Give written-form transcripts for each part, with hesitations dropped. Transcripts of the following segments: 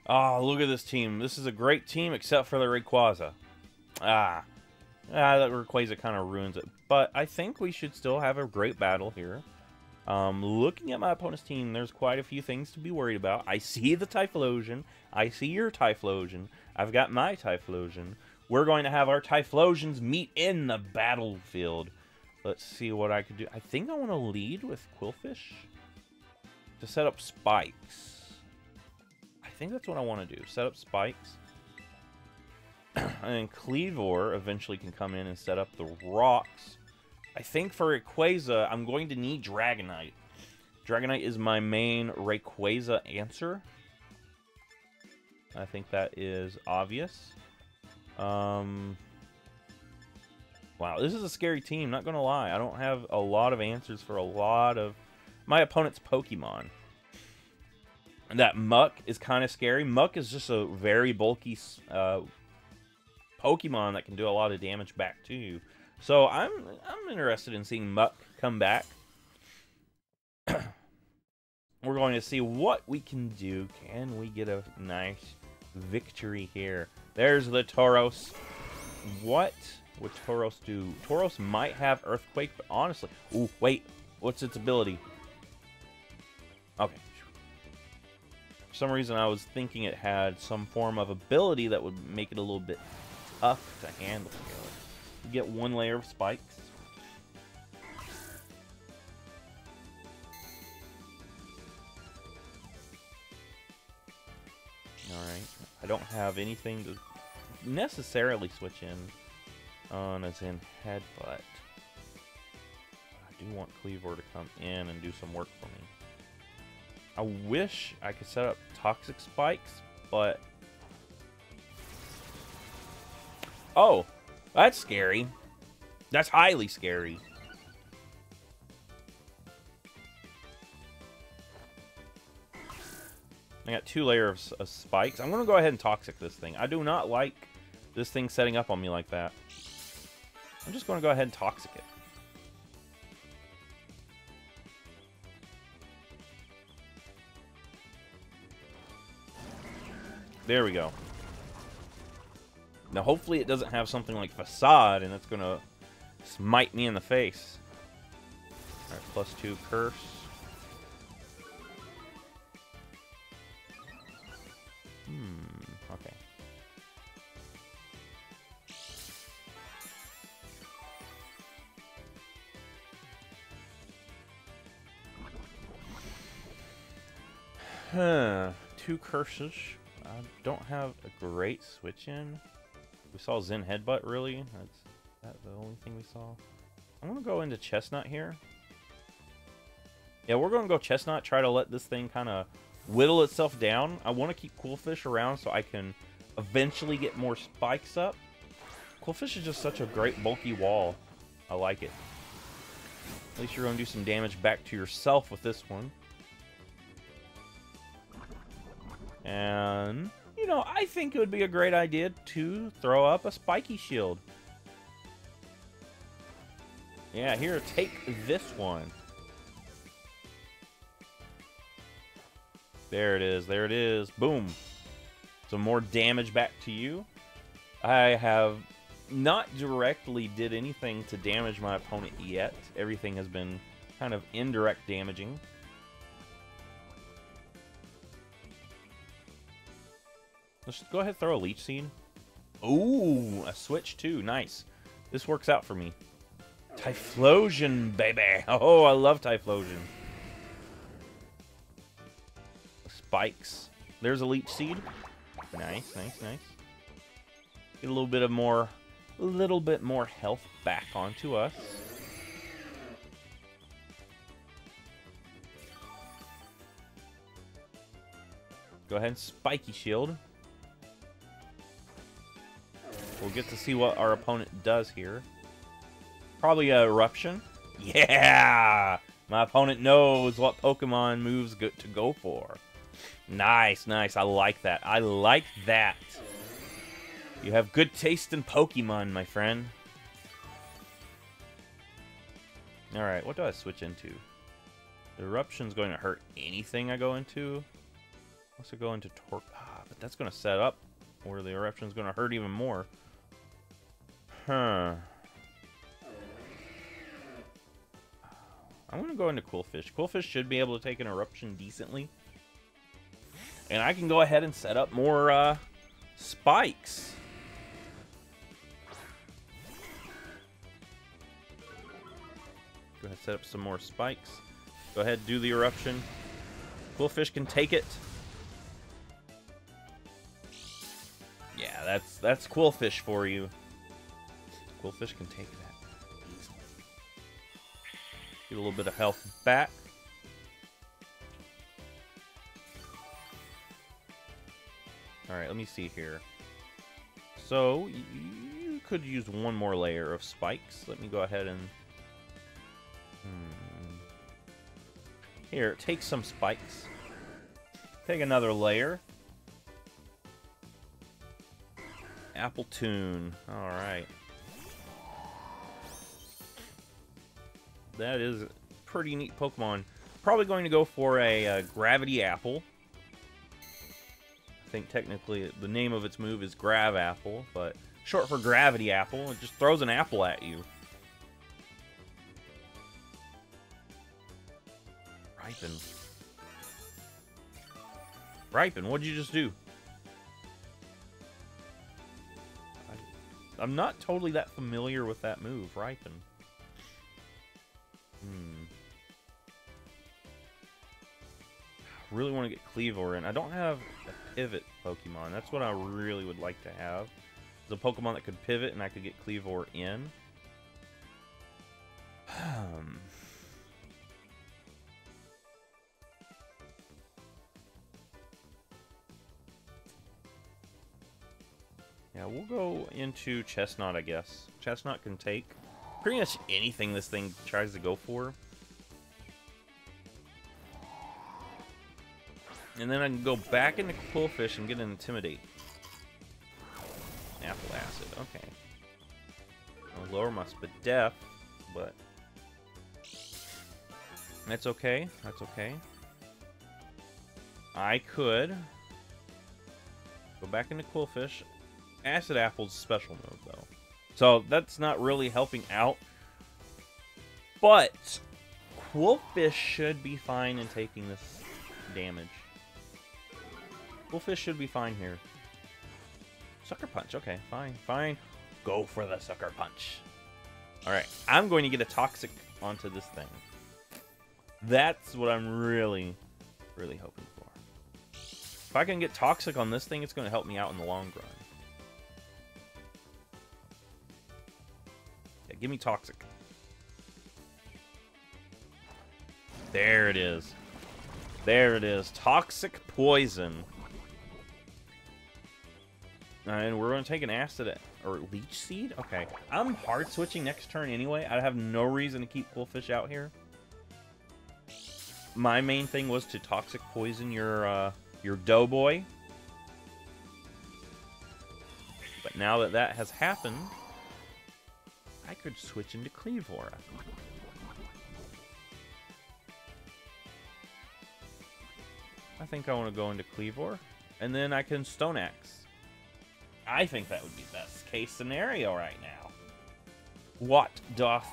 Oh, look at this team. This is a great team except for the Rayquaza. That Rayquaza kind of ruins it. But I think we should still have a great battle here. Looking at my opponent's team, there's quite a few things to be worried about. I see the Typhlosion. I see your Typhlosion. I've got my Typhlosion. We're going to have our Typhlosions meet in the battlefield. Let's see what I could do. I think I want to lead with Qwilfish to set up spikes. I think that's what I want to do. Set up spikes. And then Kleavor eventually can come in and set up the rocks. I think for Rayquaza, I'm going to need Dragonite. Dragonite is my main Rayquaza answer. I think that is obvious. Wow, this is a scary team, not gonna lie. I don't have a lot of answers for a lot of my opponent's Pokemon. That Muck is kind of scary. Muck is just a very bulky Pokemon that can do a lot of damage back to you. So I'm interested in seeing Muck come back. We're going to see what we can do. Can we get a nice victory here? There's the Tauros. What would Tauros do? Tauros might have Earthquake, but honestly... Ooh, wait. What's its ability? Okay. For some reason, I was thinking it had some form of ability that would make it a little bit tough to handle here. You get one layer of spikes. Alright. I don't have anything to necessarily switch in on as in Headbutt. I do want Kleavor to come in and do some work for me. I wish I could set up Toxic Spikes, but... Oh! That's scary. That's highly scary. I got 2 layers of spikes. I'm going to go ahead and Toxic this thing. I do not like this thing setting up on me like that. I'm just going to go ahead and Toxic it. There we go. Now, hopefully it doesn't have something like Facade, and it's going to smite me in the face. Alright, +2 Curse. Okay. Huh. 2 Curses. I don't have a great switch in. We saw Zen Headbutt, really? That's the only thing we saw. I'm going to go into Chestnut here. Yeah, we're going to go Chestnut, try to let this thing kind of whittle itself down. I want to keep Qwilfish around so I can eventually get more spikes up. Qwilfish is just such a great bulky wall. I like it. At least you're going to do some damage back to yourself with this one. And... you know, I think it would be a great idea to throw up a spiky shield. Yeah, here, take this one. There it is, there it is. Boom. Some more damage back to you. I have not directly did anything to damage my opponent yet. Everything has been kind of indirect damaging. Let's go ahead and throw a Leech Seed. Ooh, a switch too. Nice. This works out for me. Typhlosion, baby. Oh, I love Typhlosion. Spikes. There's a Leech Seed. Nice, nice, nice. Get a little bit more health back onto us. Go ahead and Spiky Shield. We'll get to see what our opponent does here. Probably a Eruption. Yeah! My opponent knows what Pokemon moves to go for. Nice, nice. I like that. I like that. You have good taste in Pokemon, my friend. Alright, what do I switch into? The Eruption's going to hurt anything I go into. Let's go into Torque. Ah, But that's going to set up where the eruption is going to hurt even more. Huh. I'm going to go into Qwilfish. Qwilfish should be able to take an eruption decently. And I can go ahead and set up more spikes. Go ahead and set up some more spikes. Go ahead and do the eruption. Qwilfish can take it. Yeah, that's Qwilfish for you. Qwilfish can take that easily. Get a little bit of health back. Alright, let me see here. So, you could use one more layer of spikes. Let me go ahead and... Here, take some spikes. Take another layer. Appletoon. Alright. That is a pretty neat Pokemon. Probably going to go for a Gravity Apple. I think technically the name of its move is Grav Apple, but short for Gravity Apple. It just throws an apple at you. Ripen. Ripen, what'd you just do? I'm not totally that familiar with that move, Ripen. Really want to get Cleavor in. I don't have a pivot Pokemon. That's what I really would like to have. The Pokemon that could pivot and I could get Cleavor in. Yeah, we'll go into Chestnut, I guess. Chestnut can take pretty much anything this thing tries to go for. And then I can go back into Qwilfish and get an Intimidate. Apple Acid, okay. I'll lower my Spadef, but... That's okay, that's okay. I could... go back into Qwilfish. Acid Apple's special move, though. So, that's not really helping out. But, Qwilfish should be fine in taking this damage. Qwilfish should be fine here. Sucker Punch, okay, fine, fine. Go for the Sucker Punch. Alright, I'm going to get a Toxic onto this thing. That's what I'm really, really hoping for. If I can get Toxic on this thing, it's going to help me out in the long run. Yeah, give me Toxic. There it is. There it is. Toxic Poison. And we're going to take an Acid or Leech Seed? Okay. I'm hard switching next turn anyway. I have no reason to keep Qwilfish out here. My main thing was to Toxic Poison your Doughboy. But now that that has happened, I could switch into Cleavor. I think I want to go into Cleavor, and then I can Stone Axe. I think that would be best case scenario right now. What doth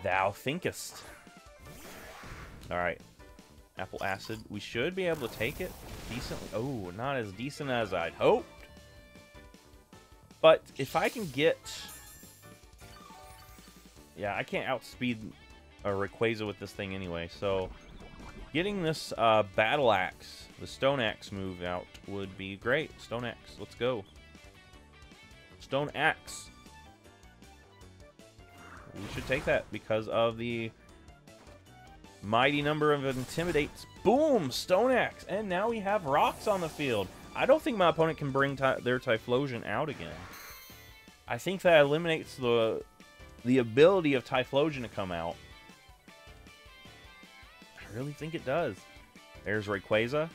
thou thinkest? Alright. Apple Acid. We should be able to take it decently. Oh, not as decent as I'd hoped. But if I can get... Yeah, I can't outspeed a Rayquaza with this thing anyway, so... Getting this Battle Axe, the Stone Axe move out would be great. Stone Axe, let's go. Stone Axe. We should take that because of the mighty number of Intimidates. Boom! Stone Axe. And now we have rocks on the field. I don't think my opponent can bring their Typhlosion out again. I think that eliminates the ability of Typhlosion to come out. I really think it does. There's Rayquaza.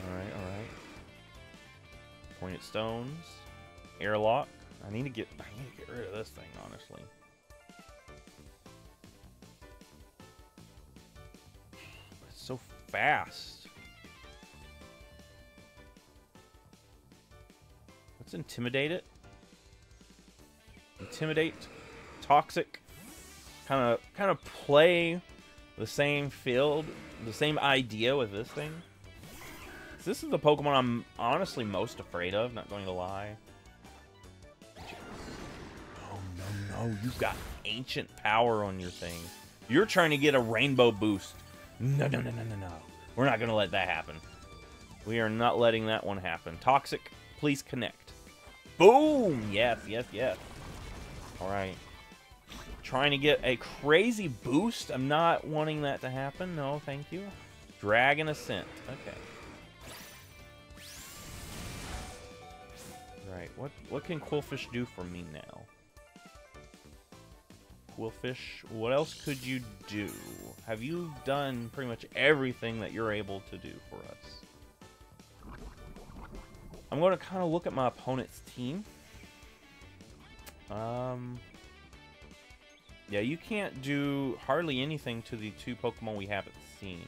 Alright, alright. Pointed Stones. Airlock. I need to get rid of this thing, honestly. It's so fast. Let's intimidate it. Intimidate. Toxic. Kind of play the same field, the same idea with this thing. This is the Pokemon I'm honestly most afraid of, not going to lie. Oh, no. You've got ancient power on your thing. You're trying to get a rainbow boost. No. We're not going to let that happen. We are not letting that one happen. Toxic, please connect. Boom! Yes. Alright. Trying to get a crazy boost. I'm not wanting that to happen. No, thank you. Dragon Ascent. Okay. Right. What can Qwilfish do for me now? Qwilfish, what else could you do? Have you done pretty much everything that you're able to do for us? I'm going to kind of look at my opponent's team. Yeah, you can't do hardly anything to the two Pokemon we have at the scene.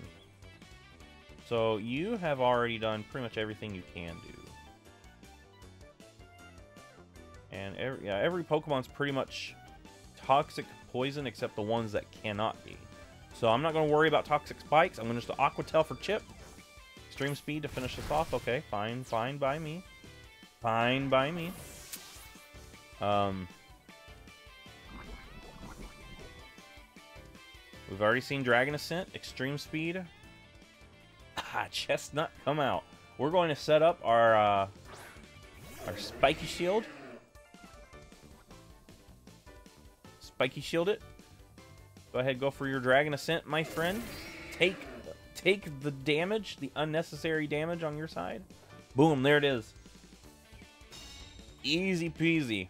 So you have already done pretty much everything you can do. And every Pokemon's pretty much toxic poison except the ones that cannot be. So I'm not going to worry about toxic spikes. I'm going to just Aqua Tail for Chip. Extreme Speed to finish this off. Okay, fine by me. Fine by me. We've already seen Dragon Ascent, Extreme Speed. Chestnut, come out. We're going to set up our Spiky Shield. Spiky Shield it. Go ahead, go for your Dragon Ascent, my friend. Take the damage, the unnecessary damage on your side. Boom, there it is. Easy peasy.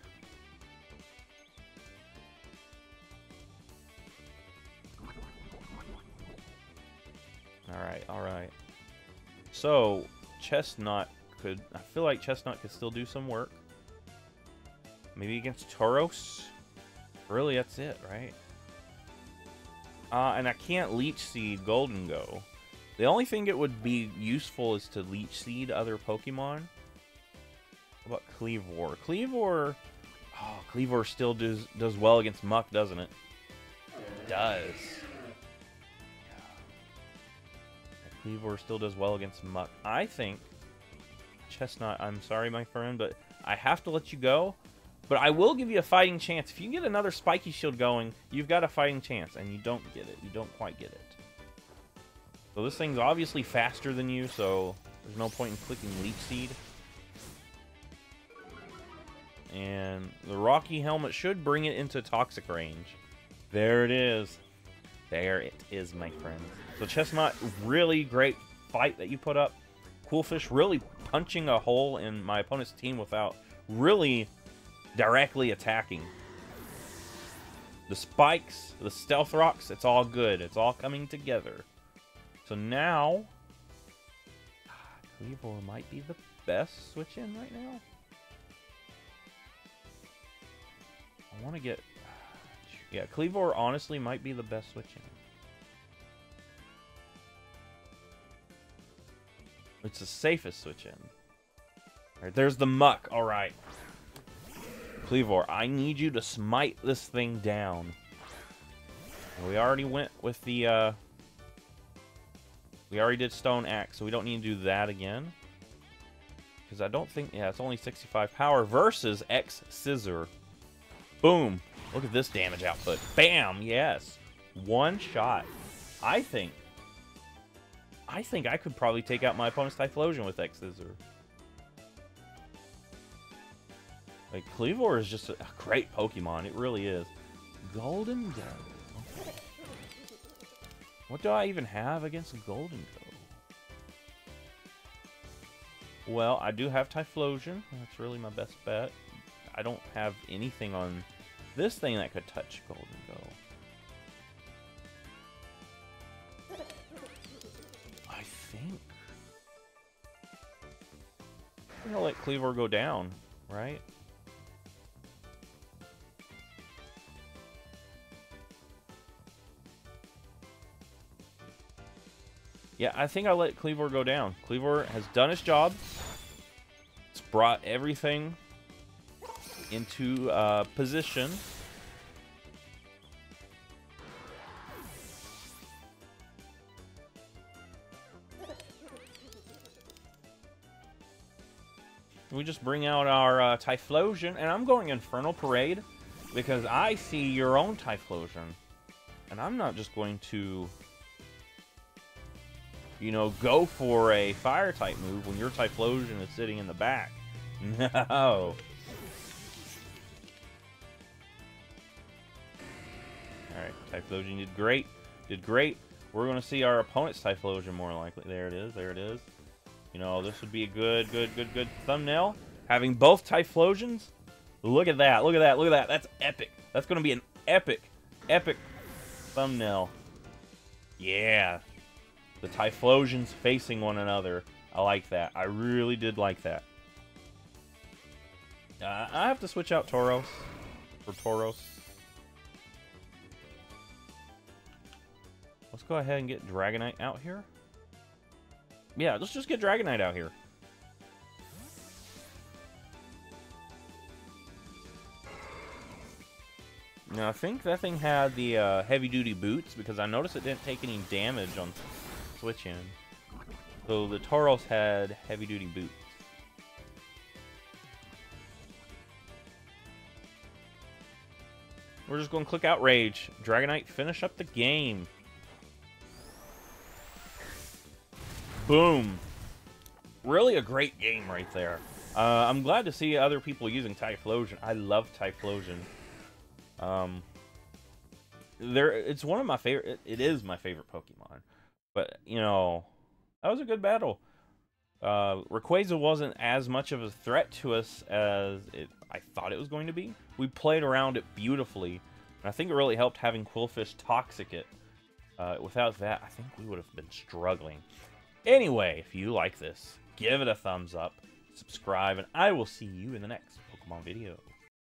Alright. So, Chestnut could... I feel like Chestnut could still do some work. Maybe against Tauros? Really, that's it, right? And I can't Leech Seed Golden Go. The only thing it would be useful is to Leech Seed other Pokemon. What about Cleavor? Cleavor... Oh, Cleavor still does well against Muck, doesn't it? It does. Cleavor still does well against Muck. I think... Chestnut, I'm sorry, my friend, but I have to let you go. But I will give you a fighting chance. If you get another Spiky Shield going, you've got a fighting chance, and you don't get it. You don't quite get it. So this thing's obviously faster than you, so there's no point in clicking Leech Seed. And the Rocky Helmet should bring it into Toxic range. There it is. There it is, my friend. So Chestnut, really great fight that you put up. Qwilfish really punching a hole in my opponent's team without really directly attacking. The spikes, the stealth rocks, it's all good. It's all coming together. So now, Cleavor might be the best switch in right now. I want to get... Yeah, Cleavor honestly might be the best switch in. It's the safest switch in. Alright, there's the Muck. Alright. Cleavor, I need you to smite this thing down. And we already went with the, we already did Stone Axe, so we don't need to do that again. Because I don't think... Yeah, it's only 65 power versus X Scissor. Boom. Look at this damage output. Bam! Yes. One shot. I think I could probably take out my opponent's Typhlosion with X Scissor. Like, Cleavor is just a great Pokemon. It really is. Golden Go. What do I even have against Golden Go? Well, I do have Typhlosion. That's really my best bet. I don't have anything on this thing that could touch Golden Go. I think I'm gonna let Cleavor go down, right? Yeah, I think I'll let Cleavor go down. Cleavor has done its job. It's brought everything into position. We just bring out our Typhlosion, and I'm going Infernal Parade because I see your own Typhlosion. And I'm not just going to, you know, go for a Fire-type move when your Typhlosion is sitting in the back. No. Alright, Typhlosion did great. Did great. We're going to see our opponent's Typhlosion more likely. There it is. There it is. You know, this would be a good thumbnail. Having both Typhlosions. Look at that. Look at that. Look at that. That's epic. That's going to be an epic thumbnail. Yeah. The Typhlosions facing one another. I like that. I really did like that. I have to switch out Tauros for Tauros. Let's go ahead and get Dragonite out here. Yeah, let's just get Dragonite out here. Now, I think that thing had the heavy-duty boots, because I noticed it didn't take any damage on switching. So the Tauros had heavy-duty boots. We're just going to click Outrage. Dragonite, finish up the game. Boom. Really a great game right there. I'm glad to see other people using Typhlosion. I love Typhlosion. It's one of my favorite. It is my favorite Pokemon. But, you know, that was a good battle. Rayquaza wasn't as much of a threat to us as I thought it was going to be. We played around it beautifully. And I think it really helped having Quillfish Toxic it. Without that, I think we would have been struggling. Anyway, if you like this, give it a thumbs up, subscribe, and I will see you in the next Pokemon video.